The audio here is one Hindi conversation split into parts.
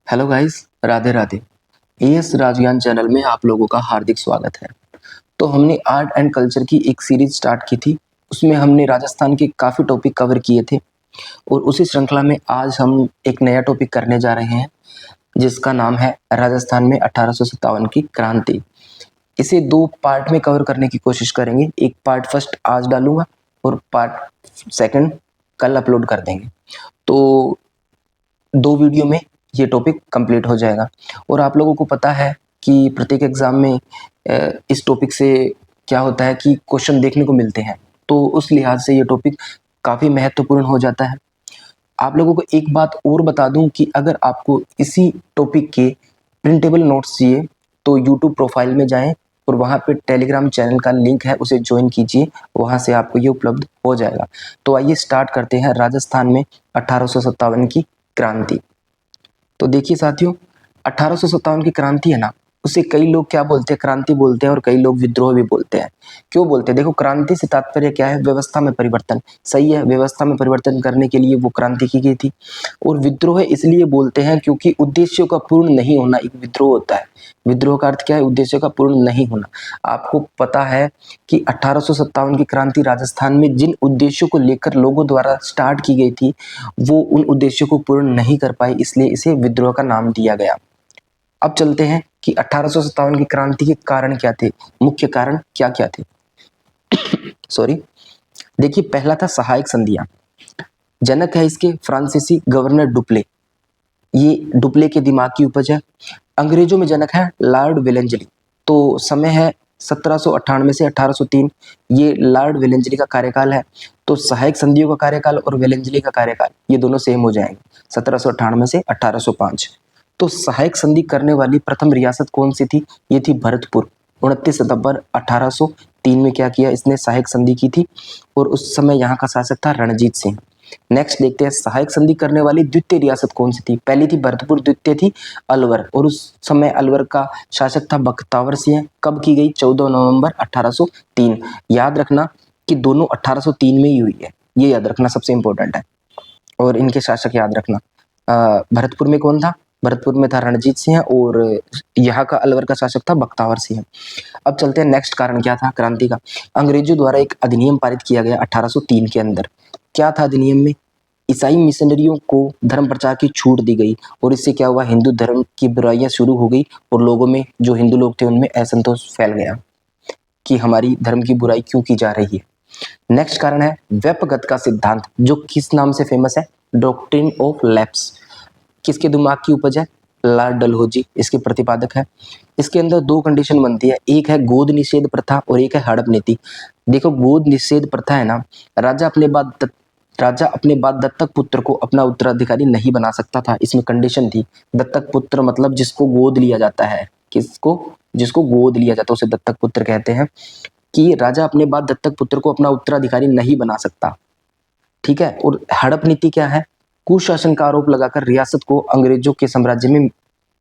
Hello guys, Radhe Radhe. AS Rajgyan channel में आप लोगों का हार्दिक स्वागत है। तो हमने आर्ट एंड कल्चर की एक सीरीज स्टार्ट की थी। उसमें हमने राजस्थान के काफ़ी टॉपिक कवर किए थे और उसी श्रृंखला में आज हम एक नया टॉपिक करने जा रहे हैं जिसका नाम है राजस्थान में 1857 की क्रांति। इसे दो पार्ट में कवर करने की कोशिश करेंगे। एक पार्ट फर्स्ट आज डालूंगा और पार्ट सेकंड कल अपलोड कर देंगे। तो दो वीडियो में ये टॉपिक कंप्लीट हो जाएगा। और आप लोगों को पता है कि प्रत्येक एग्ज़ाम में इस टॉपिक से क्या होता है कि क्वेश्चन देखने को मिलते हैं, तो उस लिहाज से ये टॉपिक काफ़ी महत्वपूर्ण हो जाता है। आप लोगों को एक बात और बता दूं कि अगर आपको इसी टॉपिक के प्रिंटेबल नोट्स चाहिए तो यूट्यूब प्रोफाइल में जाएं और वहाँ पे टेलीग्राम चैनल का लिंक है, उसे ज्वाइन कीजिए, वहाँ से आपको ये उपलब्ध हो जाएगा। तो आइए स्टार्ट करते हैं राजस्थान में 1857 की क्रांति। तो देखिए साथियों, 1857 की क्रांति है ना, उसे कई लोग क्या बोलते हैं, क्रांति बोलते हैं और कई लोग विद्रोह भी बोलते हैं। क्यों बोलते हैं? देखो, क्रांति से तात्पर्य क्या है? व्यवस्था में परिवर्तन। सही है, व्यवस्था में परिवर्तन करने के लिए वो क्रांति की गई थी। और विद्रोह इसलिए बोलते हैं क्योंकि उद्देश्यों का पूर्ण नहीं होना एक विद्रोह होता है। विद्रोह का अर्थ क्या है? उद्देश्य का पूर्ण नहीं होना। आपको पता है कि 1857 की क्रांति राजस्थान में जिन उद्देश्यों को लेकर लोगों द्वारा स्टार्ट की गई थी वो उन उद्देश्यों को पूर्ण नहीं कर पाई, इसलिए इसे विद्रोह का नाम दिया गया। अब चलते हैं कि 1857 की क्रांति के कारण क्या थे, मुख्य कारण क्या क्या थे। सॉरी। देखिए, पहला था सहायक संधियां। जनक है इसके फ्रांसीसी गवर्नर डुप्ले। ये डुप्ले के दिमाग की उपज है। अंग्रेजों में जनक है लॉर्ड वेलेंजली। तो समय है 1798 से 1803। ये लॉर्ड वेलेंजली का कार्यकाल है। तो सहायक संधियों का कार्यकाल और वेलेंजली का कार्यकाल ये दोनों सेम हो जाएंगे, 1798 से 1805। तो सहायक संधि करने वाली प्रथम रियासत कौन सी थी? ये थी भरतपुर। 29 सितंबर 1803 में क्या किया इसने? सहायक संधि की थी और उस समय यहाँ का शासक था रणजीत सिंह। नेक्स्ट देखते हैं, सहायक संधि करने वाली द्वितीय रियासत कौन सी थी? पहली थी भरतपुर, द्वितीय थी अलवर और उस समय अलवर का शासक था बख्तावर सिंह। कब की गई? 14 नवंबर 1803। याद रखना कि दोनों 1803 में ही हुई है, ये याद रखना सबसे इंपॉर्टेंट है। और इनके शासक याद रखना, भरतपुर में कौन था? भरतपुर में था रणजीत सिंह और यहाँ का अलवर का शासक था बख्तावर सिंह। अब चलते हैं, नेक्स्ट कारण क्या था क्रांति का? अंग्रेजों द्वारा एक अधिनियम पारित किया गया 1803 के अंदर। क्या था अधिनियम में? ईसाई मिशनरियों को धर्म प्रचार की छूट दी गई और इससे क्या हुआ? हिंदू धर्म की बुराइयां शुरू हो गई और लोगों में, जो हिंदू लोग थे, उनमें असंतोष फैल गया कि हमारी धर्म की बुराई क्यों की जा रही है। नेक्स्ट कारण है व्यपगत का सिद्धांत, जो किस नाम से फेमस है? Doctrine of lapse. किसके दिमाग की उपज है? लॉर्ड डलहौजी इसके प्रतिपादक है। इसके अंदर दो कंडीशन बनती है, एक है गोद निषेध प्रथा और एक है हड़प नीति। देखो, गोद निषेध प्रथा है ना, राजा अपने बाद दत्तक पुत्र को अपना उत्तराधिकारी नहीं बना सकता था, इसमें कंडीशन थी। दत्तक पुत्र मतलब जिसको गोद लिया जाता है। किसको? जिसको गोद लिया जाता है उसे दत्तक पुत्र कहते हैं। कि राजा अपने बाद दत्तक पुत्र को अपना उत्तराधिकारी नहीं बना सकता, ठीक है। और हड़प नीति क्या है? कुशासन का आरोप लगाकर रियासत को अंग्रेजों के साम्राज्य में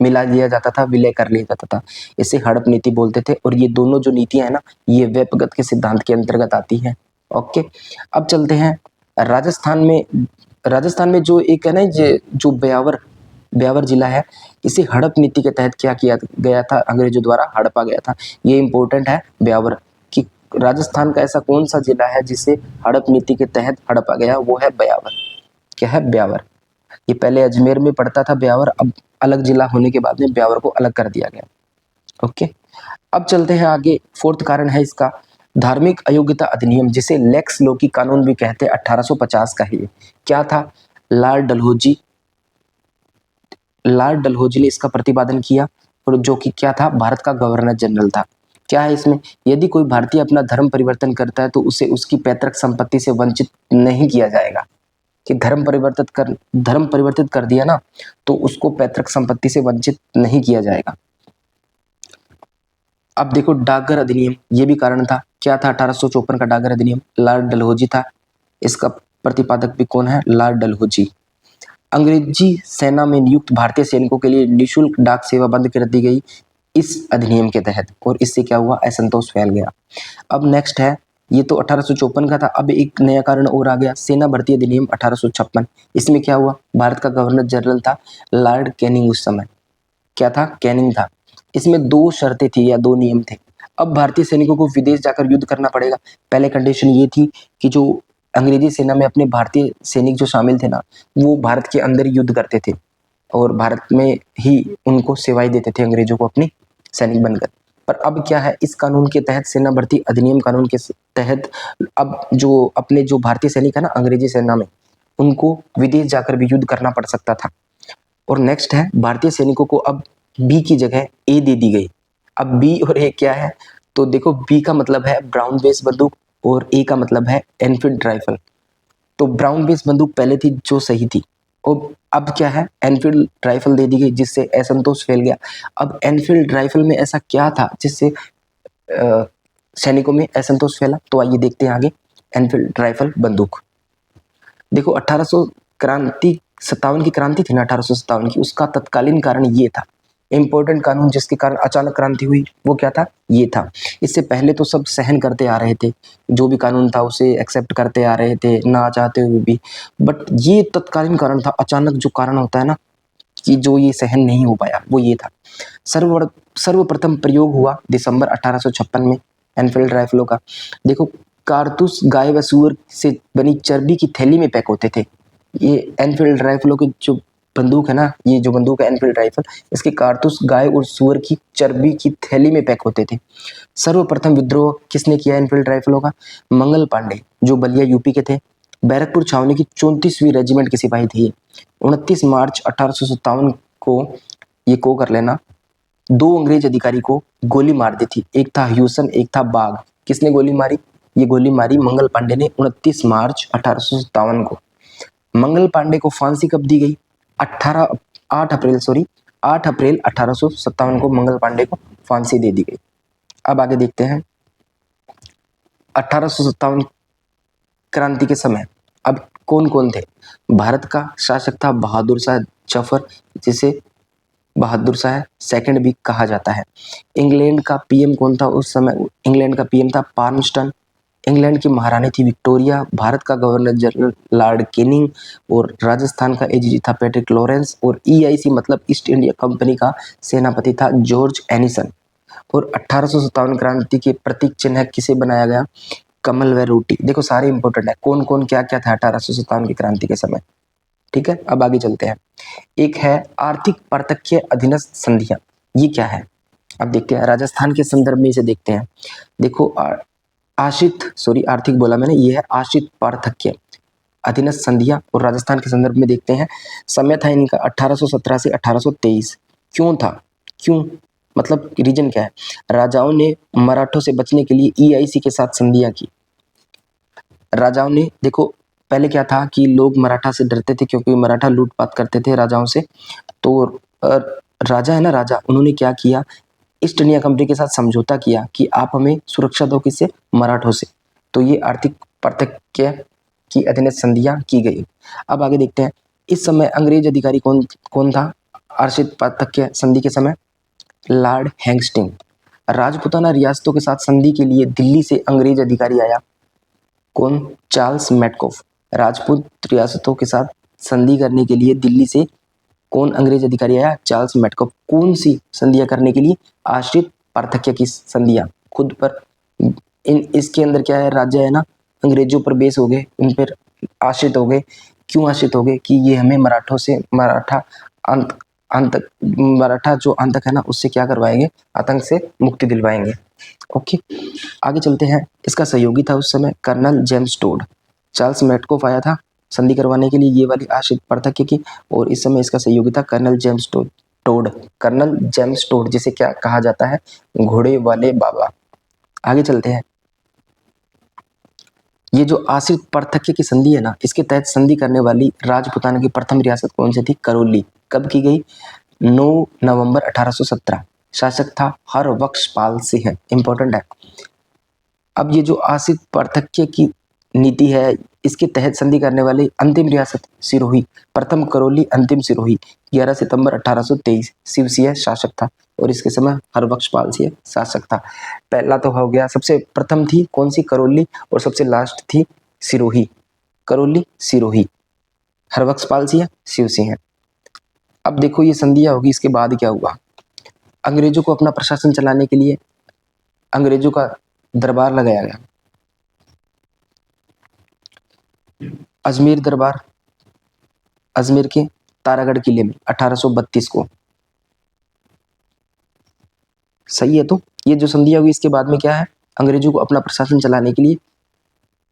मिला लिया जाता था, विलय कर लिया जाता था, इसे हड़प नीति बोलते थे। और ये दोनों जो नीतियां है ना, ये व्यपगत के सिद्धांत के अंतर्गत आती हैं। ओके, अब चलते हैं राजस्थान में जो एक है ना, जो ब्यावर जिला है, इसे हड़प नीति के तहत क्या किया गया था? अंग्रेजों द्वारा हड़पा गया था। ये इंपॉर्टेंट है ब्यावर कि राजस्थान का ऐसा कौन सा जिला है जिसे हड़प नीति के तहत हड़पा गया? वो है ब्यावर। क्या है? ब्यावर। ये पहले अजमेर में पड़ता था ब्यावर, अब अलग जिला होने के बाद में ब्यावर को अलग कर दिया गया। ओके, अब चलते हैं आगे। फोर्थ कारण है इसका धार्मिक अयोग्यता अधिनियम, जिसे लेक्स लोकी कानून भी कहते हैं, 1850 का ही। क्या था? लॉर्ड डलहौजी ने इसका प्रतिपादन किया और जो कि क्या था? भारत का गवर्नर जनरल था। क्या है इसमें? यदि कोई भारतीय अपना धर्म परिवर्तन करता है तो उसे उसकी पैतृक संपत्ति से वंचित नहीं किया जाएगा। कि धर्म परिवर्तित कर दिया ना, तो उसको पैतृक संपत्ति से वंचित नहीं किया जाएगा। अब देखो, डाकघर अधिनियम, ये भी कारण था। क्या था? 1854 का डाकघर अधिनियम, लॉर्ड डलहौजी था। इसका प्रतिपादक भी कौन है? लॉर्ड डलहौजी। अंग्रेजी सेना में नियुक्त भारतीय सैनिकों के लिए निःशुल्क डाक सेवा बंद कर दी गई इस अधिनियम के तहत, और इससे क्या हुआ? असंतोष फैल गया। अब नेक्स्ट है ये तो 1854 का था। अब एक नया कारण और आ गया, सेना भर्ती अधिनियम 1856। इसमें क्या हुआ, भारत का गवर्नर जनरल था लॉर्ड कैनिंग उस समय। क्या था, कैनिंग था। इसमें 2 शर्तें थी या 2 नियम थे। अब भारतीय सैनिकों को विदेश जाकर युद्ध करना पड़ेगा। पहले कंडीशन ये थी कि जो अंग्रेजी सेना में अपने भारतीय सैनिक जो शामिल थे ना, वो भारत के अंदर युद्ध करते थे और भारत में ही उनको सेवाएं देते थे अंग्रेजों को अपनी सैनिक बनकर। पर अब क्या है, इस कानून के तहत, सेना भर्ती अधिनियम कानून के तहत, अब जो अपने जो भारतीय सैनिक है ना अंग्रेजी सेना में, उनको विदेश जाकर भी युद्ध करना पड़ सकता था। और नेक्स्ट है, भारतीय सैनिकों को अब बी की जगह ए दे दी गई। अब बी और ए क्या है, तो देखो बी का मतलब है ब्राउन बेस बंदूक और ए का मतलब है एनफील्ड राइफल। तो ब्राउन बेस बंदूक पहले थी जो सही थी, और अब क्या है, एनफील्ड राइफल दे दी गई, जिससे असंतोष फैल गया। अब एनफील्ड राइफल में ऐसा क्या था जिससे सैनिकों में असंतोष फैला, तो आइए देखते हैं आगे। एनफील्ड राइफल बंदूक, देखो 1800 क्रांति 57 की क्रांति थी ना, 1857 की, उसका तत्कालीन कारण ये था। इंपॉर्टेंट कानून जिसके कारण अचानक क्रांति हुई वो क्या था, ये था। इससे पहले तो सब सहन करते आ रहे थे, जो भी कानून था उसे एक्सेप्ट करते आ रहे थे ना चाहते हुए भी, बट ये तत्कालीन कारण था। अचानक जो कारण होता है ना, कि जो ये सहन नहीं हो पाया, वो ये था। सर्वप्रथम प्रयोग हुआ दिसंबर 1856 में एनफील्ड राइफलों का। देखो, कारतूस गाय व सूअर से बनी चर्बी की थैली में पैक होते थे। ये एनफील्ड राइफलों की जो बंदूक है ना, ये जो बंदूक है एनफील्ड राइफल, इसके कारतूस गाय और सूअर की चर्बी की थैली में पैक होते थे। सर्वप्रथम विद्रोह किसने किया एनफील्ड राइफलों का, मंगल पांडे, जो बलिया यूपी के थे। बैरकपुर छावनी की 34वीं रेजिमेंट के सिपाही थे ये। 29 मार्च 1857 को, ये को कर लेना, 2 अंग्रेज अधिकारी को गोली मार दी थी। एक था ह्यूसन, एक था बाग। किसने गोली मारी, ये गोली मारी मंगल पांडे ने 29 मार्च 1857 को। मंगल पांडे को फांसी कब दी गई, 8 अप्रैल 1857 को मंगल पांडे को फांसी दे दी गई। अब आगे देखते हैं 1857 क्रांति के समय अब कौन कौन थे। भारत का शासक था बहादुर शाह जफर, जिसे बहादुर शाह सेकंड भी कहा जाता है। इंग्लैंड का पीएम कौन था उस समय, इंग्लैंड का पीएम था पार्मस्टन। इंग्लैंड की महारानी थी विक्टोरिया। भारत का गवर्नर जनरल लॉर्ड कैनिंग, और राजस्थान का एजीजी था पैट्रिक लॉरेंस, और ईआईसी मतलब ईस्ट इंडिया कंपनी का सेनापति था जॉर्ज एनिसन। और 1857 क्रांति के प्रतीक चिन्ह किसे बनाया गया, कमल व रोटी। देखो सारे इंपॉर्टेंट है, कौन कौन क्या क्या था 1857 की क्रांति के समय। ठीक है, अब आगे चलते हैं। एक है आर्थिक पार्थक्य अधीनस्थ संधियां, ये क्या है, अब देखते हैं। राजस्थान के संदर्भ में इसे देखते हैं। देखो आर्थिक बोला मैंने, ये है आश्रित पार्थक्य अधीनस्थ संधियां, और राजस्थान के संदर्भ में देखते हैं। समय था इनका 1817 से 1823। क्यों था, क्यों मतलब रीजन क्या है, राजाओं ने मराठों से बचने के लिए ईआईसी के साथ संधियां की। राजाओं ने, देखो पहले क्या था कि लोग मराठा से डरते थे क्योंकि मराठा लूटपाट करते थे राजाओं से। तो राजा है ना, राजा, उन्होंने क्या किया, ईस्ट इंडिया कंपनी के साथ समझौता किया कि आप हमें सुरक्षा दो, किससे, मराठों से। तो ये आर्थिक पार्थक्य की अधीनस्थ संधियां की गई। अब आगे देखते हैं, इस समय अंग्रेज अधिकारी कौन कौन था आर्थिक पार्थक्य संधि के समय, लॉर्ड हैंगस्टिंग। राजपूताना रियासतों के साथ संधि के लिए दिल्ली से अंग्रेज अधिकारी आया, कौन, चार्ल्स मैटकॉफ। राजपूत रियासतों के साथ संधि करने के लिए दिल्ली से कौन अंग्रेज अधिकारी आया, चार्ल्स मैटकॉफ। कौन सी संधियां करने के लिए, आश्रित पार्थक्य की संधियां, खुद पर इसके अंदर क्या है, राज्य है ना, अंग्रेजों पर बेस हो गए, उन पर आश्रित हो गए। क्यों आश्रित हो गए, कि ये हमें मराठों से मराठा जो आतंक है ना, उससे क्या करवाएंगे, आतंक से मुक्ति दिलवाएंगे। ओके, आगे चलते हैं। इसका सहयोगी था उस समय colonel James Tod. Charles Metcalfe आया था संधि करवाने के लिए ये वाली आश्रित पार्थक्य की, और इस समय इसका सहयोगी था colonel James Tod. Colonel James Tod, जिसे क्या कहा जाता है, घोड़े वाले बाबा। आगे चलते हैं। ये जो आश्रित पार्थक्य की संधि है ना, इसके तहत संधि करने वाली राजपूताना की प्रथम रियासत कौन सी थी, करौली। कब की गई, 9 नवंबर 1817। शासक था हरबख्शपाल सिंह, इंपॉर्टेंट है। अब ये जो आश्रित पार्थक्य की नीति है, इसके तहत संधि करने वाली अंतिम रियासत सिरोही, प्रथम करौली, अंतिम सिरोही। 11 सितंबर 1823 शिवसिंह शासक था। और इसके समय हरबख्शपाल सिंह शासक था। पहला तो हो गया, सबसे प्रथम थी कौन सी, करौली, और सबसे लास्ट थी सिरोही, करौली सिरोही, हरबख्शपाल सिंह, शिव सिंह। अब देखो ये संधिया होगी, इसके बाद क्या हुआ, अंग्रेजों को अपना प्रशासन चलाने के लिए अंग्रेजों का दरबार लगाया गया, अजमेर दरबार, अजमेर के तारागढ़ किले में 1832 को। सही है, तो ये जो संधिया हुई इसके बाद में क्या है, अंग्रेजों को अपना प्रशासन चलाने के लिए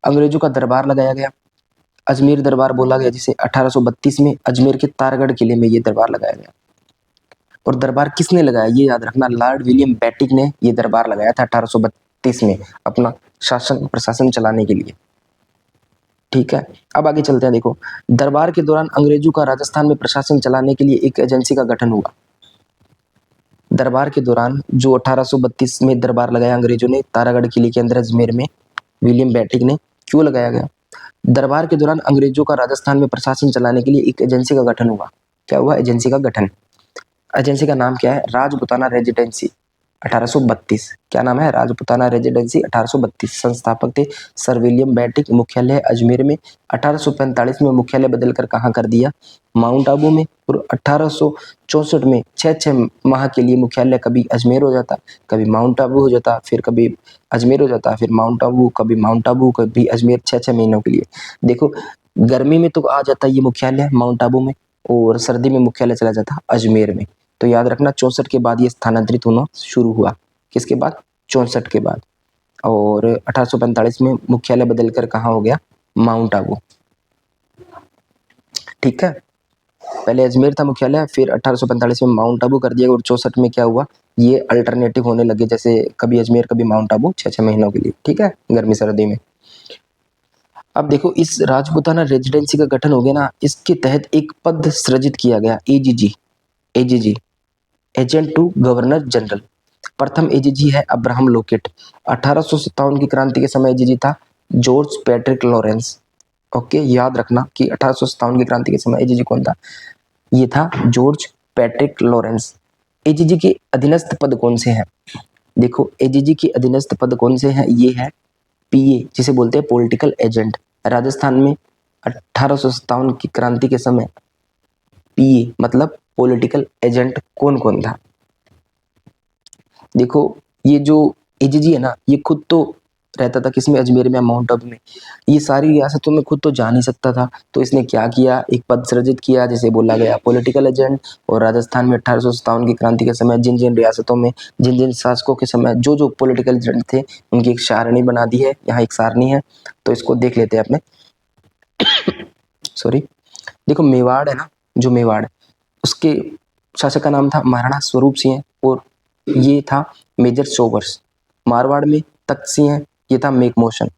अंग्रेजों का दरबार लगाया गया, अजमेर दरबार बोला गया जिसे 1832 में अजमेर के तारागढ़ किले में ये दरबार लगाया गया। और दरबार किसने लगाया ये याद रखना, लॉर्ड विलियम बेटिक ने ये दरबार लगाया था 1832 में अपना शासन प्रशासन चलाने के लिए। ठीक है, अब आगे चलते हैं। देखो, दरबार के दौरान अंग्रेजों का राजस्थान में प्रशासन चलाने के लिए एक एजेंसी का गठन हुआ। दरबार के दौरान जो 1832 में दरबार लगाया अंग्रेजों ने तारागढ़ किले के अंदर अजमेर में, विलियम बेटिक ने, क्यों लगाया गया, दरबार के दौरान अंग्रेजों का राजस्थान में प्रशासन चलाने के लिए एक एजेंसी का गठन हुआ। क्या हुआ, एजेंसी का गठन। एजेंसी का नाम क्या है, राजपुताना रेजिडेंसी 1832। क्या नाम है, राजपुताना रेजिडेंसी 1832। संस्थापक थे सर विलियम बेटिक। मुख्यालय अजमेर में। 1845 में मुख्यालय बदलकर कहाँ कर दिया, माउंट आबू में। और 1864 में 6 माह के लिए मुख्यालय कभी अजमेर हो जाता, कभी माउंट आबू हो जाता, फिर कभी अजमेर हो जाता, फिर माउंट आबू, कभी माउंट आबू, कभी अजमेर, 6 महीनों के लिए। देखो, गर्मी में तो आ जाता ये मुख्यालय माउंट आबू में, और सर्दी में मुख्यालय चला जाता अजमेर में। तो याद रखना 64 के बाद ये स्थानांतरित होना शुरू हुआ। किसके बाद, 64 के बाद। और 1845 में मुख्यालय बदलकर कहाँ हो गया, माउंट आबू। ठीक है, पहले अजमेर था मुख्यालय, फिर 1845 में माउंट आबू कर दिया, और 64 में क्या हुआ, ये अल्टरनेटिव होने लगे, जैसे कभी अजमेर कभी माउंट आबू, 6 महीनों के लिए। ठीक है, गर्मी सर्दी में। अब देखो, इस राजपुताना रेजिडेंसी का गठन हो गया ना, इसके तहत एक पद सृजित किया गया, AGG, AGG, agent to governor general. प्रथम एजीजी है अब्राहम लोकेट। 1857 की क्रांति के समय एजीजी था जॉर्ज पैट्रिक लॉरेंस। ओके, याद रखना कि 1857 की क्रांति के समय एजीजी कौन था, ये था जॉर्ज पैट्रिक लॉरेंस। एजीजी के अधीनस्थ पद कौन से हैं, देखो एजीजी के अधीनस्थ पद कौन से हैं, ये है पीए, जिसे बोलते हैं पॉलिटिकल एजेंट। राजस्थान में 1857 की क्रांति के समय पीए मतलब पॉलिटिकल एजेंट कौन कौन था। देखो, ये जो एजीजी है ना, ये खुद तो रहता था किसमें, अजमेर में, माउंट आबू में। ये सारी रियासतों में खुद तो जा नहीं सकता था, तो इसने क्या किया, एक पद सृजित किया जिसे बोला गया पॉलिटिकल एजेंट। और राजस्थान में 1857 की क्रांति के समय जिन जिन रियासतों में जिन जिन शासकों के समय जो जो पॉलिटिकल एजेंट थे, उनकी एक सारणी बना दी है। यहाँ एक सारणी है, तो इसको देख लेते हैं अपने। सॉरी, देखो मेवाड़ है ना, जो मेवाड़, उसके शासक का नाम था महाराणा स्वरूप सिंह, और ये था मेजर सोवर्स। मारवाड़ में तख्त सिंह, ये था मेक मोशन।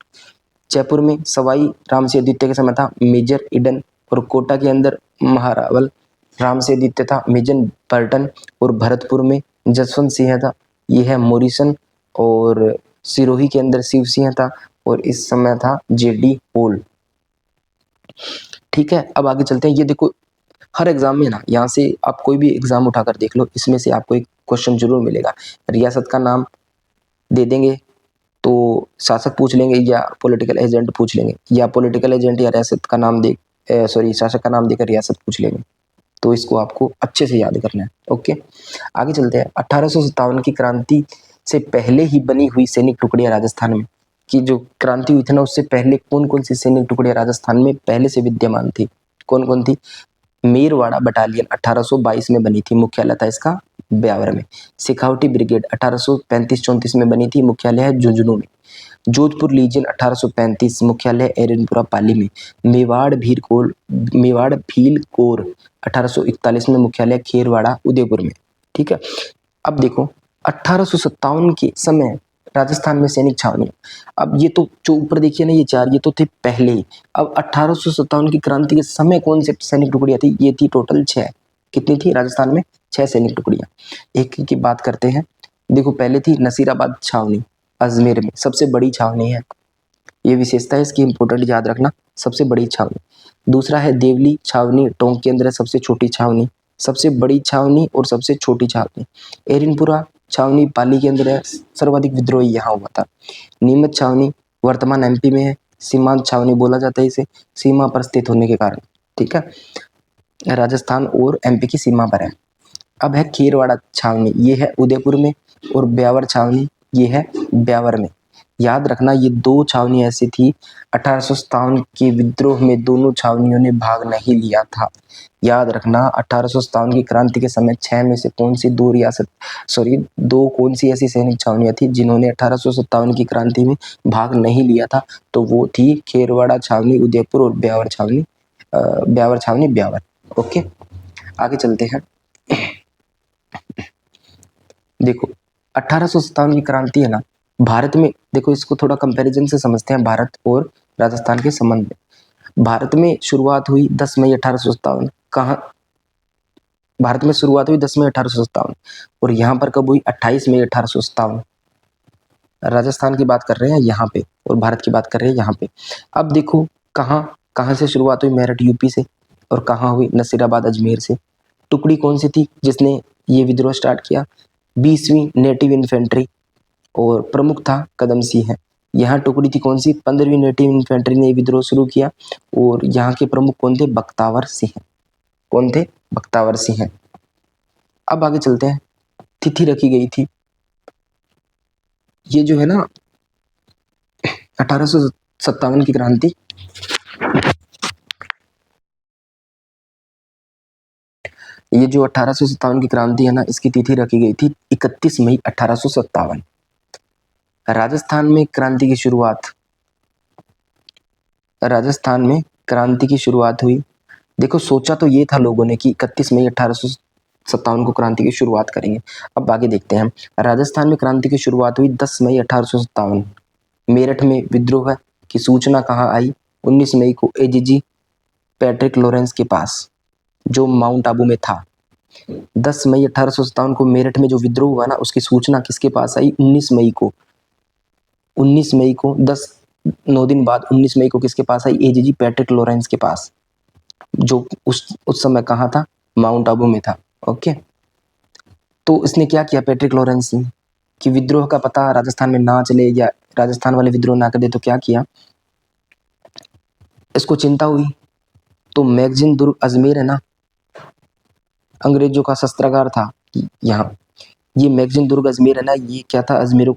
जयपुर में सवाई राम सिंह द्वितीय के समय था मेजर इडन। और कोटा के अंदर महारावल राम सिंह द्वितीय था मेजर बर्टन। और भरतपुर में जसवंत सिंह था, ये है मोरिसन। और सिरोही के अंदर शिव सिंह था, और इस समय था जेडी होल। ठीक है, अब आगे चलते हैं। ये देखो, हर एग्जाम में ना, यहाँ से आप कोई भी एग्जाम उठाकर देख लो, इसमें से आपको एक क्वेश्चन जरूर मिलेगा। रियासत का नाम दे देंगे तो शासक पूछ लेंगे, या पॉलिटिकल एजेंट पूछ लेंगे, या पॉलिटिकल एजेंट या रियासत का नाम दे शासक का नाम देकर रियासत पूछ लेंगे। तो इसको आपको अच्छे से याद करना है। ओके, आगे चलते हैं। 1857 की क्रांति से पहले ही बनी हुई सैनिक टुकड़ियां राजस्थान में, की जो क्रांति हुई थी ना, उससे पहले कौन कौन सी सैनिक टुकड़ियां राजस्थान में पहले से विद्यमान थी, कौन कौन थी। मेरवाड़ा बटालियन 1822 में बनी थी, मुख्यालय था इसका ब्यावर में। सिखावटी ब्रिगेड 1835-34 में बनी थी, मुख्यालय है झुंझुनू में। जोधपुर लीजियन 1835, मुख्यालय एरनपुरा पाली में। मेवाड़ भील कोर 1841 में, मुख्यालय खेरवाड़ा उदयपुर में। ठीक है, अब देखो 1857 के समय राजस्थान में सैनिक छावनी। अब ये तो जो ऊपर देखिए ना, ये 4 ये तो थे पहले ही। अब 1857 की क्रांति के समय कौन से सैनिक टुकड़ियां थी, ये थी टोटल 6। कितनी थी राजस्थान में, 6 सैनिक टुकड़ियां। एक की बात करते हैं। देखो, पहले थी नसीराबाद छावनी, अजमेर में सबसे बड़ी छावनी है, ये विशेषता है इसकी, इंपोर्टेंट याद रखना, सबसे बड़ी छावनी। दूसरा है देवली छावनी, टोंक के अंदर सबसे छोटी छावनी। सबसे बड़ी छावनी और सबसे छोटी छावनी। एरिनपुरा छावनी पाली के अंदर है, सर्वाधिक विद्रोह यहाँ हुआ था। नीमच छावनी वर्तमान एमपी में है, सीमांत छावनी बोला जाता है इसे, सीमा पर स्थित होने के कारण। ठीक है, राजस्थान और एमपी की सीमा पर है। अब है खीरवाड़ा छावनी, ये है उदयपुर में, और ब्यावर छावनी ये है ब्यावर में। याद रखना ये दो छावनी ऐसी थी 1857 के विद्रोह में दोनों छावनियों ने भाग नहीं लिया था। याद रखना 1857 की क्रांति के समय 6 में से कौन सी कौन सी ऐसी सैनिक छावनियां थी जिन्होंने 1857 की क्रांति में भाग नहीं लिया था, तो वो थी खेरवाड़ा छावनी उदयपुर और ब्यावर छावनी ब्यावर। ओके, आगे चलते हैं। देखो 1857 की क्रांति है ना, भारत में देखो इसको थोड़ा कंपैरिजन से समझते हैं भारत और राजस्थान के संबंध में। भारत में शुरुआत हुई 10 मई 1857। कहाँ भारत में शुरुआत हुई 10 मई 1857, और यहाँ पर कब हुई 28 मई 1857। राजस्थान की बात कर रहे हैं यहाँ पे, और भारत की बात कर रहे हैं यहाँ पे। अब देखो कहाँ कहाँ से शुरुआत हुई, मेरठ यूपी से, और कहाँ हुई नसीराबाद अजमेर से। टुकड़ी कौन सी थी जिसने ये विद्रोह स्टार्ट किया, 20वीं नेटिव इन्फेंट्री, और प्रमुख था कदम सिंह है। यहाँ टुकड़ी थी कौन सी, 15वीं नेटिव इन्फेंट्री ने विद्रोह शुरू किया, और यहाँ के प्रमुख कौन थे, बख्तावर सिंह। कौन थे, बख्तावर सिंह। अब आगे चलते हैं। तिथि रखी गई थी, ये जो है ना 1857 की क्रांति, ये जो 1857 की क्रांति है ना, इसकी तिथि रखी गई थी 31 मई 1857। राजस्थान में क्रांति की शुरुआत, राजस्थान में क्रांति की शुरुआत हुई। देखो सोचा तो ये था लोगों ने कि 31 मई 1857 को क्रांति की शुरुआत करेंगे। अब आगे देखते हैं। राजस्थान में क्रांति की शुरुआत हुई 10 मई 1857। मेरठ में विद्रोह की सूचना कहाँ आई, 19 मई को एजीजी पैट्रिक लॉरेंस के पास, जो माउंट आबू में था। 10 मई 1857 को मेरठ में जो विद्रोह हुआ ना, उसकी सूचना किसके पास आई, 19 मई को। 19 मई को 9 दिन बाद 19 मई को किसके पास आई, एजीजी पैट्रिक लॉरेंस के पास, जो उस समय कहाँ था, माउंट आबू में था। ओके, तो इसने क्या किया पैट्रिक लॉरेंस ने, कि विद्रोह का पता राजस्थान में ना चले या राजस्थान वाले विद्रोह ना कर दे, तो क्या किया, इसको चिंता हुई, तो मैगजीन दुर्ग अजमेर है ना, अंग्रेजों का शस्त्रागार था यहाँ। ये मैगजीन दुर्ग अजमेर है ना, ये क्या था, अजमेर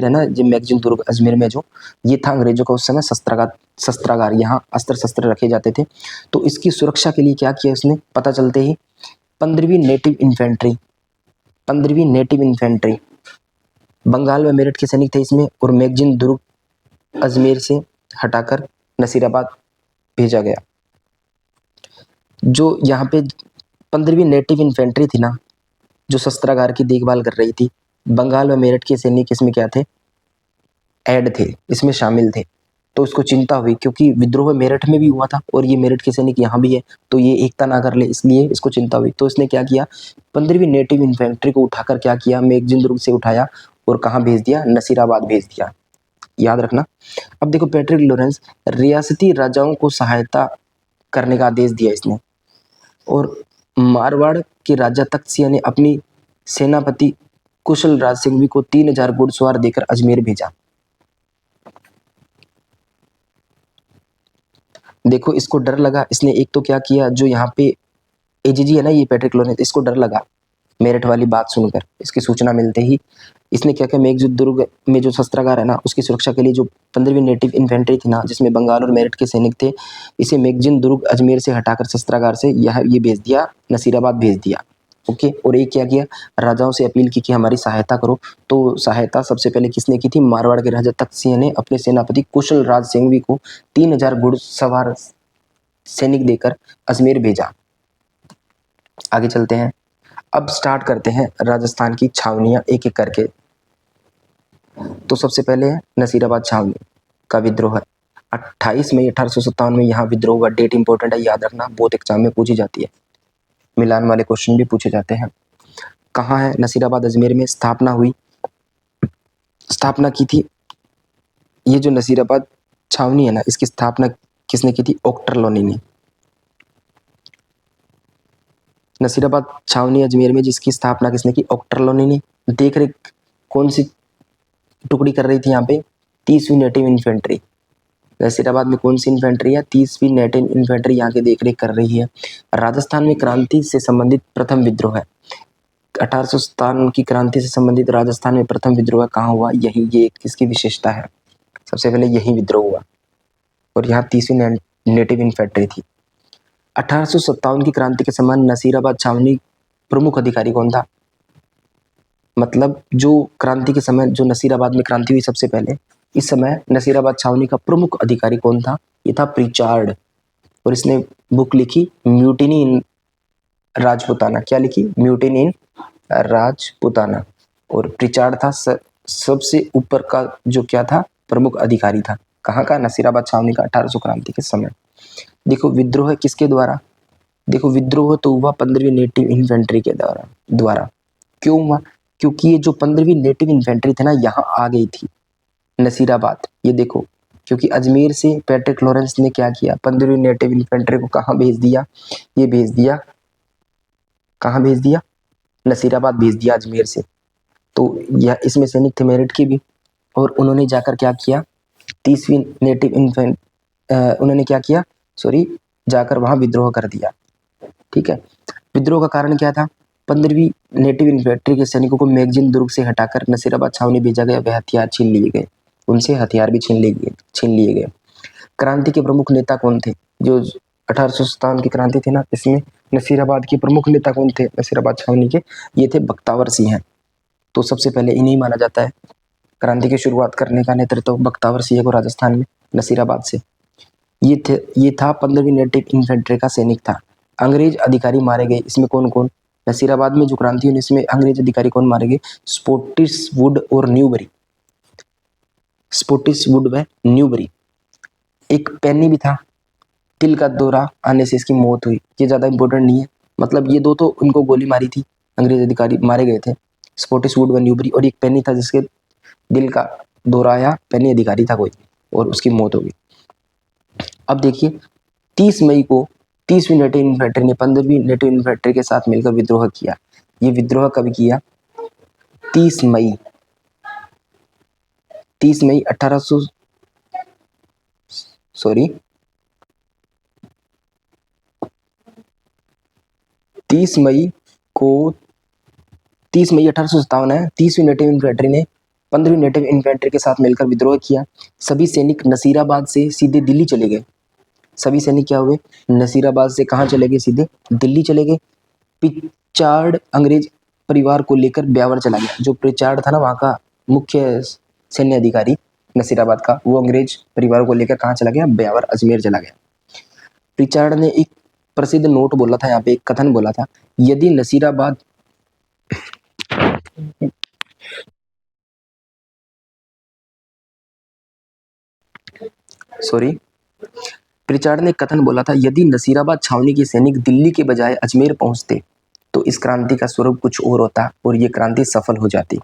है ना, ये मैगजीन दुर्ग अजमेर में जो ये था अंग्रेजों का उस समय शस्त्रागार, यहाँ अस्त्र शस्त्र रखे जाते थे। तो इसकी सुरक्षा के लिए क्या किया उसने, पता चलते ही 15वीं नेटिव इन्फेंट्री बंगाल व मेरठ के सैनिक थे इसमें, और मैगजीन दुर्ग अजमेर से हटाकर नसीराबाद भेजा गया। जो यहाँ पे 15वीं नेटिव इन्फेंट्री थी ना, जो शस्त्रागार की देखभाल कर रही थी, बंगाल व मेरठ के सैनिक इसमें क्या थे, ऐड थे, इसमें शामिल थे। तो इसको चिंता हुई, क्योंकि विद्रोह मेरठ में भी हुआ था और ये मेरठ के सैनिक यहाँ भी है, तो ये एकता ना कर ले, इसलिए इसको चिंता हुई। तो इसने क्या किया, 15वीं नेटिव इन्फेंट्री को उठाकर क्या किया, मैगजीन दुर्ग से उठाया और कहाँ भेज दिया, नसीराबाद भेज दिया। याद रखना। अब देखो पैट्रिक लॉरेंस, रियासती राजाओं को सहायता करने का आदेश दिया इसने, और मारवाड़ के राजा तख्त सिंह ने अपनी सेनापति कुशल राज सिंघवी को 3000 घुड़सवार देकर अजमेर भेजा। देखो इसको डर लगा, इसने एक तो क्या किया, जो यहाँ पे एजीजी है ना, ये पैट्रिक लॉरेंस, इसको डर लगा मेरठ वाली बात सुनकर, इसकी सूचना मिलते ही इसने क्या किया, मैगजीन दुर्ग में जो शस्त्रागार है ना, उसकी सुरक्षा के लिए जो 15वीं नेटिव इन्फेंट्री थी ना, जिसमें बंगाल और मेरठ के सैनिक थे, इसे मैगजीन दुर्ग अजमेर से हटाकर शस्त्रागार से ये भेज दिया, नसीराबाद भेज दिया। ओके, और एक क्या किया, राजाओं से अपील की कि हमारी सहायता करो। तो सहायता सबसे पहले किसने की थी, मारवाड़ के राजा तख्त सिंह ने अपने सेनापति कुशल राज सिंघवी को 3000 घुड़सवार सैनिक देकर अजमेर भेजा। आगे चलते हैं। अब स्टार्ट करते हैं राजस्थान की छावनियां एक एक करके। तो सबसे पहले है नसीराबाद छावनी का विद्रोह है 28 मई 1857 में यहाँ विद्रोह हुआ। डेट इंपॉर्टेंट है, याद रखना, बहुत एग्जाम में पूछी जाती है, मिलान वाले क्वेश्चन भी पूछे जाते हैं। कहाँ है, नसीराबाद अजमेर में स्थापना हुई, स्थापना की थी, ये जो नसीराबाद छावनी है ना, इसकी स्थापना किसने की थी, ओक्टर लोनी ने। नसीराबाद छावनी अजमेर में जिसकी स्थापना किसने की? ऑक्टरलोनी ने। देख रेख कौन सी टुकड़ी कर रही थी यहाँ पे? 30वीं नेटिव इन्फेंट्री। नसीराबाद में कौन सी इन्फेंट्री है? 30वीं नेटिव इन्फेंट्री यहाँ की देखरेख कर रही है। राजस्थान में क्रांति से संबंधित प्रथम विद्रोह है। 1857 की क्रांति से संबंधित राजस्थान में प्रथम विद्रोह कहाँ हुआ? यही, ये किसकी विशेषता है? सबसे पहले यही विद्रोह हुआ और यहाँ 30वीं नेटिव इन्फेंट्री थी। 1857 की क्रांति के समय नसीराबाद छावनी प्रमुख अधिकारी कौन था? मतलब जो क्रांति के समय जो नसीराबाद में क्रांति हुई सबसे पहले, इस समय नसीराबाद छावनी का प्रमुख अधिकारी कौन था? ये था प्रिचार्ड। और इसने बुक लिखी म्यूटिनी इन राजपुताना। क्या लिखी? म्यूटिनी इन राजपुताना। और प्रिचार्ड था सबसे ऊपर का जो क्या था? प्रमुख अधिकारी था। कहाँ का? नसीराबाद छावनी का 1800 क्रांति के समय। देखो विद्रोह किसके द्वारा? देखो विद्रोह तो हुआ 15वीं नेटिव इन्फेंट्री के द्वारा। क्यों हुआ? क्योंकि ये जो 15वीं नेटिव इन्फेंट्री थे ना, यहाँ आ गई थी नसीराबाद। ये देखो, क्योंकि अजमेर से पैट्रिक लॉरेंस ने क्या किया? 15वीं नेटिव इन्फेंट्री को कहाँ भेज दिया? ये भेज दिया, कहाँ भेज दिया? नसीराबाद भेज दिया अजमेर से। तो यह इसमें सैनिक थे मेरिट के भी, और उन्होंने जाकर क्या किया? 30वीं नेटिव उन्होंने क्या किया? जाकर वहाँ विद्रोह कर दिया। ठीक है। विद्रोह का कारण क्या था? 15वीं नेटिव इन्फेंट्री के सैनिकों को मैगजीन दुर्ग से हटाकर नसीराबाद छावनी भेजा गया। वे हथियार छीन लिए गए, उनसे हथियार भी छीन लिए गए। क्रांति के प्रमुख नेता कौन थे? जो 1857 की क्रांति थी ना, इसमें नसीराबाद के प्रमुख नेता कौन थे? नसीराबाद छावनी के ये थे बख्तावर सिंह। तो सबसे पहले इन्हें माना जाता है क्रांति की शुरुआत करने का नेतृत्व बख्तावर सिंह को राजस्थान में नसीराबाद से। ये था 15वीं नेटिव इन्फेंट्री का सैनिक था। अंग्रेज अधिकारी मारे गए, इसमें कौन कौन? नसीराबाद में जो क्रांति हुई इसमें अंग्रेज अधिकारी कौन मारे गए? स्पोर्टिसवुड और न्यूबरी। स्पोर्टिसवुड व न्यूबरी। एक पेनी भी था, दिल का दौरा आने से इसकी मौत हुई। ये ज़्यादा इंपॉर्टेंट नहीं है, मतलब ये दो तो उनको गोली मारी थी, अंग्रेज अधिकारी मारे गए थे, स्पोर्टिसवुड व न्यूबरी। और एक पेनी था जिसके दिल का दौरा आया, पेनी अधिकारी था कोई, और उसकी मौत हो गई। अब देखिए 30 मई को 30वीं नेटिव इन्फेंट्री ने 15वीं नेटिव इन्फेंट्री के साथ मिलकर विद्रोह किया। ये विद्रोह कब किया? 30 मई 1800 30 मई को 30 मई 1857 है। 30वीं नेटिव इन्फेंट्री ने 15वीं नेटिव इन्फेंट्री के साथ मिलकर विद्रोह किया। सभी सैनिक नसीराबाद से सीधे दिल्ली चले गए। सभी सैनिक क्या हुए? नसीराबाद से कहाँ चले गए? सीधे दिल्ली चले गए। प्रिचार्ड अंग्रेज परिवार को लेकर ब्यावर चला गया। जो प्रिचार्ड था ना वहाँ का मुख्य सैन्य अधिकारी नसीराबाद का, वो अंग्रेज परिवार को लेकर कहाँ चला गया? ब्यावर, अजमेर चला गया। प्रिचार्ड ने एक प्रसिद्ध नोट बोला था, यहाँ पे एक कथन बोला था, यदि नसीराबाद प्रिचार्ड ने कथन बोला था, यदि नसीराबाद छावनी के सैनिक दिल्ली के बजाय अजमेर पहुंचते तो इस क्रांति का स्वरूप कुछ और होता और ये क्रांति सफल हो जाती।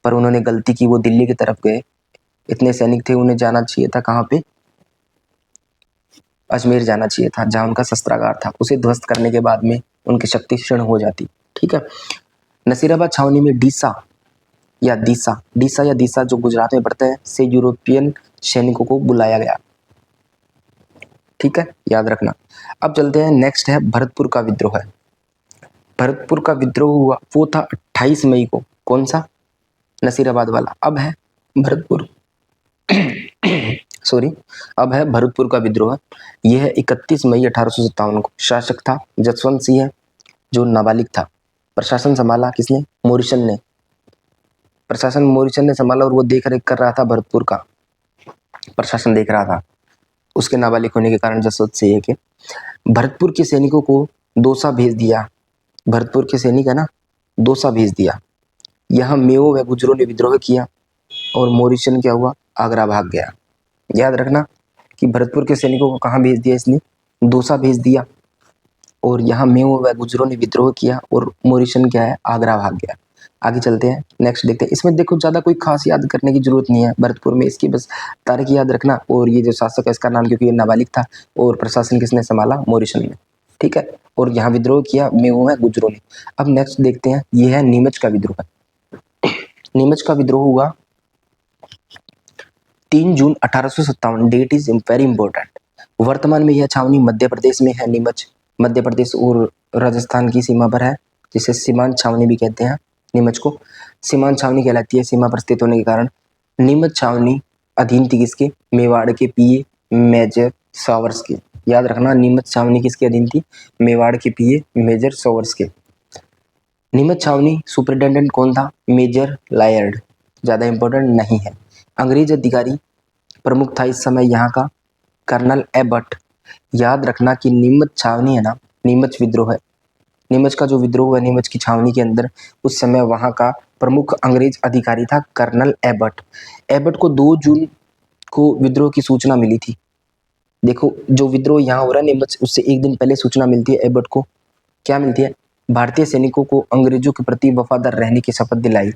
पर उन्होंने गलती की, वो दिल्ली की तरफ गए। इतने सैनिक थे, उन्हें जाना चाहिए था कहाँ पे? अजमेर जाना चाहिए था, जहाँ उनका शस्त्रागार था। उसे ध्वस्त करने के बाद में उनकी शक्ति क्षीण हो जाती। ठीक है। नसीराबाद छावनी में डीसा या दिसा जो गुजरात में पड़ते हैं, से यूरोपियन सैनिकों को बुलाया गया। ठीक है, याद रखना। अब चलते हैं, नेक्स्ट है भरतपुर का विद्रोह है। भरतपुर का विद्रोह हुआ, वो था 28 मई को। कौन सा? नसीराबाद वाला। अब है भरतपुर अब है भरतपुर का विद्रोह। यह है 31 मई 1857 को। शासक था जसवंत सिंह, जो नाबालिग था। प्रशासन संभाला किसने? मोरिसन ने। प्रशासन मोरिसन ने संभाला और वो देख रेख कर रहा था, भरतपुर का प्रशासन देख रहा था, उसके नाबालिग होने के कारण जसवंत सिंह के। भरतपुर के सैनिकों को दौसा भेज दिया। भरतपुर के सैनिक है ना, दौसा भेज दिया। यहाँ मेओ व गुजरों ने विद्रोह किया और मोरिसन क्या हुआ? आगरा भाग गया। याद रखना कि भरतपुर के सैनिकों को कहाँ भेज दिया इसने? दौसा भेज दिया। और यहाँ मेओ व गुजरों ने विद्रोह किया और मोरिसन क्या है? आगरा भाग गया। आगे चलते हैं, नेक्स्ट देखते हैं। इसमें देखो ज़्यादा कोई खास याद करने की जरूरत नहीं है। भरतपुर में इसकी बस तारीख याद रखना, और ये जो शासक है इसका नाम, क्योंकि ये नाबालिग था, और प्रशासन किसने संभाला? मोरिसन ने। ठीक है। और यहाँ विद्रोह किया में वो है गुर्जरों ने। अब नेक्स्ट देखते हैं, ये है नीमच का विद्रोह। नीमच का विद्रोह हुआ 3 जून 1857। Date is very important. वर्तमान में यह छावनी मध्य प्रदेश में है। नीमच मध्य प्रदेश और राजस्थान की सीमा पर है, जिसे सीमांत छावनी भी कहते हैं। नीमच को सीमांत छावनी कहलाती है, सीमा पर स्थित होने के कारण। नीमच छावनी अधीन थी किसके? मेवाड़ के पीए मेजर सावर्स के। याद रखना, नीमच छावनी किसके अधीन थी? मेवाड़ के पीए मेजर सावर्स के। नीमच छावनी सुपरिटेंडेंट कौन था? Major Laird. ज़्यादा इंपॉर्टेंट नहीं है। अंग्रेज अधिकारी प्रमुख था इस समय यहाँ का कर्नल एबट। याद रखना कि नीमच छावनी है ना, नीमच विद्रोह है, नीमच का जो विद्रोह है नीमच की छावनी के अंदर, उस समय वहाँ का प्रमुख अंग्रेज अधिकारी था कर्नल एबट। एबट को 2 जून को विद्रोह की सूचना मिली थी। देखो, जो विद्रोह यहाँ हो रहा है नीमच, उससे एक दिन पहले सूचना मिलती है एबट को। क्या मिलती है? भारतीय सैनिकों को अंग्रेजों के प्रति वफादार रहने की शपथ दिलाई।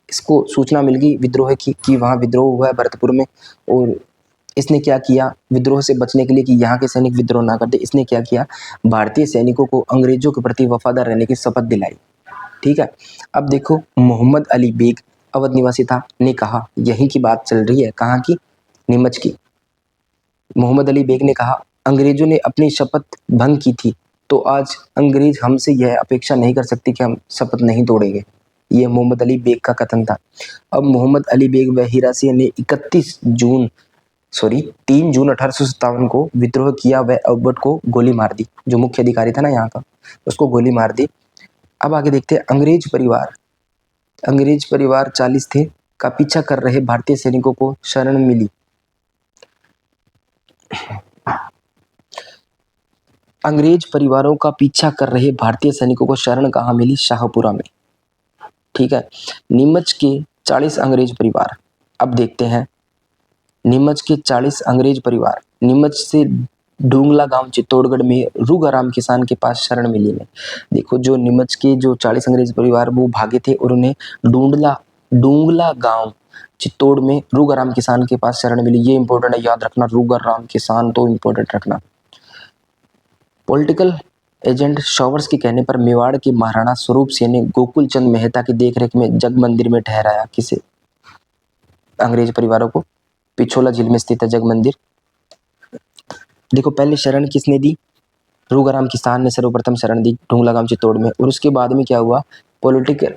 इसको सूचना मिल गई विद्रोह की कि वहाँ विद्रोह हुआ है भरतपुर में। और इसने क्या किया विद्रोह से बचने के लिए कि यहाँ के सैनिक विद्रोह ना करते, इसने क्या किया? भारतीय सैनिकों को अंग्रेजों के प्रति वफादार रहने की शपथ दिलाई। ठीक है। अब देखो, मोहम्मद अली बेग अवध निवासी था, ने कहा, यहीं की बात चल रही है, कहाँ की? नीमच की। मोहम्मद अली बेग ने कहा, अंग्रेजों ने अपनी शपथ भंग की थी, तो आज अंग्रेज हमसे यह अपेक्षा नहीं कर सकते कि हम शपथ नहीं तोड़ेंगे। यह मोहम्मद अली बेग का कथन था। अब मोहम्मद अली बेग व हीरा सिंह ने 3 जून 1857 को विद्रोह किया व एबट को गोली मार दी। जो मुख्य अधिकारी था ना यहाँ का, उसको गोली मार दी। अब आगे देखते हैं, अंग्रेज परिवार 40 थे का पीछा कर रहे भारतीय सैनिकों को शरण मिली। अंग्रेज परिवारों का पीछा कर रहे भारतीय सैनिकों को शरण कहाँ मिली? शाहपुरा में। ठीक है। नीमच के 40 अंग्रेज परिवार। अब देखते हैं, नीमच के 40 अंग्रेज परिवार नीमच से डूंगला गांव चित्तौड़गढ़ में रूगाराम किसान के पास शरण मिली में। देखो, जो नीमच के जो 40 अंग्रेज परिवार वो भागे थे और उन्हें डूंगला गांव चित्तौड़ में रूगाराम किसान के पास शरण मिली। ये इंपॉर्टेंट है, याद रखना, रूगाराम किसान तो इंपॉर्टेंट रखना। पॉलिटिकल एजेंट शॉवर्स के कहने पर मेवाड़ के महाराणा स्वरूप सिंह ने गोकुल चंद मेहता की देखरेख में जग मंदिर में ठहराया। किसे? अंग्रेज परिवारों को। पिछोला झील में स्थित है जग मंदिर। देखो, पहले शरण किसने दी? रूगाराम किसान ने सर्वप्रथम शरण दी ढूंगला गांव चित्तौड़ में। और उसके बाद में क्या हुआ? पॉलिटिकल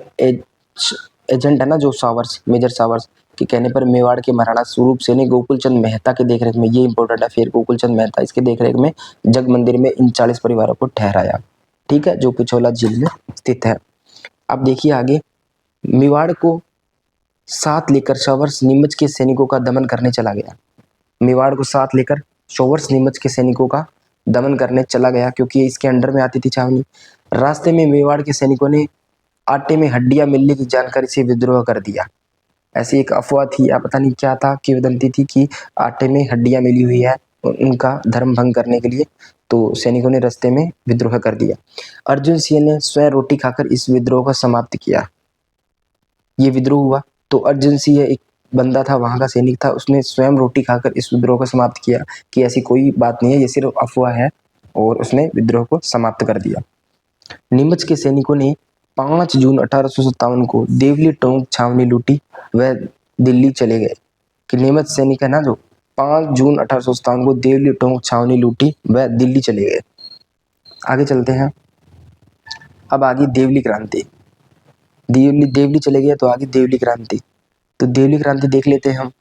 एजेंट है ना जो सावर्स, मेजर सावर्स के कहने पर मेवाड़ के महाराणा स्वरूप सिंह ने गोकुल चंद मेहता के देखरेख में, ये इंपॉर्टेंट है, फिर गोकुल चंद मेहता इसके देखरेख में जग मंदिर में इन 40 परिवारों को ठहराया। ठीक है, जो पिछोला झील में स्थित है। अब देखिए आगे, मेवाड़ को साथ लेकर सावर्स नीमच के सैनिकों का दमन करने चला गया। मेवाड़ को साथ लेकर सावर्स नीमच के सैनिकों का दमन करने चला गया, क्योंकि इसके अंडर में आती थी छावनी। रास्ते में मेवाड़ के सैनिकों ने आटे में हड्डियां मिलने की जानकारी से विद्रोह कर दिया। ऐसी एक अफवाह थी या पता नहीं क्या था, किंवदंती थी कि आटे में हड्डियां मिली हुई है उनका धर्म भंग करने के लिए, तो सैनिकों ने रास्ते में विद्रोह कर दिया। अर्जुन सिंह ने स्वयं रोटी खाकर इस विद्रोह को समाप्त किया। ये विद्रोह हुआ तो अर्जुन सिंह एक बंदा था, वहां का सैनिक था, उसने स्वयं रोटी खाकर इस विद्रोह को समाप्त किया कि ऐसी कोई बात नहीं है, ये सिर्फ अफवाह है, और उसने विद्रोह को समाप्त कर दिया। नीमच के सैनिकों ने 5 जून 1857 को देवली टोंक छावनी लूटी व दिल्ली चले गए। कि नीमच सैनिक है ना जो 5 जून 1857 को देवली टोंक छावनी लूटी व दिल्ली चले गए। आगे चलते हैं। अब आगे देवली क्रांति। देवली चले गए तो आगे देवली क्रांति। तो देवली क्रांति देख लेते हैं हम।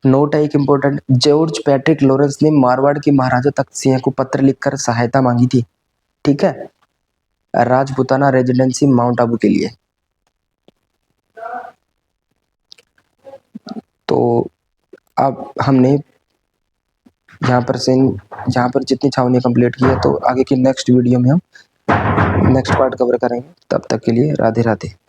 नोट है एक इम्पोर्टेंट, जॉर्ज पैट्रिक लॉरेंस ने मारवाड़ के महाराजा तख्त सिंह को पत्र लिखकर सहायता मांगी थी। ठीक है, राजपुताना रेजिडेंसी माउंट आबू के लिए। तो अब हमने यहाँ पर जितनी छावनी कंप्लीट की है, तो आगे की नेक्स्ट वीडियो में हम नेक्स्ट पार्ट कवर करेंगे। तब तक के लिए राधे राधे।